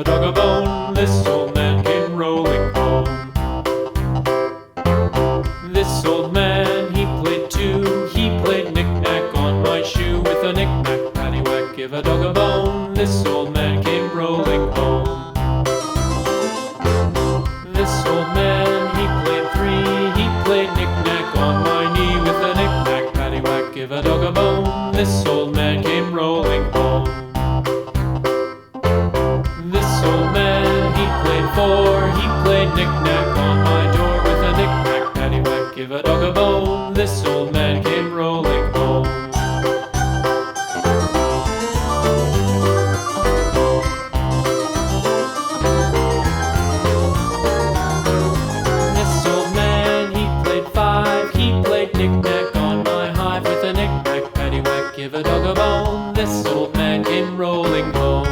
a dog a bone. This old man came rolling home. This old man, he played too. He played knick-knack on my shoe. With a knick-knack, paddywhack, give a dog a bone. This old man came rolling home. This old man, he played three. He played knick-knack on my knee. With a knick-knack, paddywhack, give a dog a bone. This old man came rolling home. This old man, he played four. He played knick-knack on my door. With a knick-knack, paddywhack, give a dog a bone. This old man came rolling home. This old man, he played five. He played knick-knack on my hive. With a knick-knack, paddywhack, give a dog a bone. This old man came rolling home.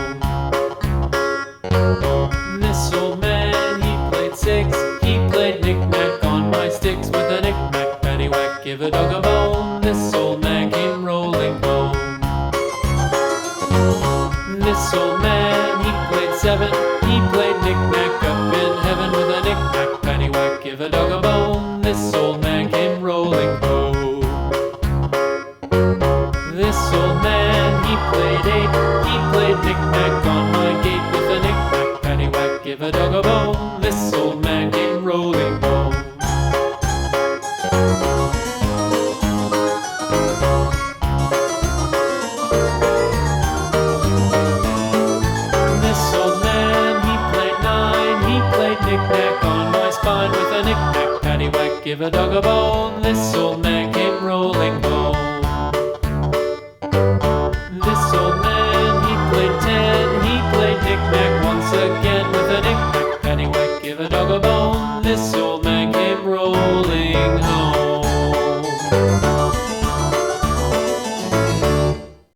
This old man, he played six. He played knick-knack on my sticks. With a knick-knack, paddywhack, give a dog a bone. This old man came rolling home. This old man, he played seven. He played knick-knack up in heaven. With a knick-knack, paddywhack, give a dog a bone. This old man came rolling home. This old man, he played eight. He played knick-knack on my gate. With a knick-knack, paddywhack, give a dog a bone. This old man came rolling home. This old man, he played nine. He played knick-knack on my spine. With a knick-knack, paddywhack, give a dog a bone. This old man came rolling home.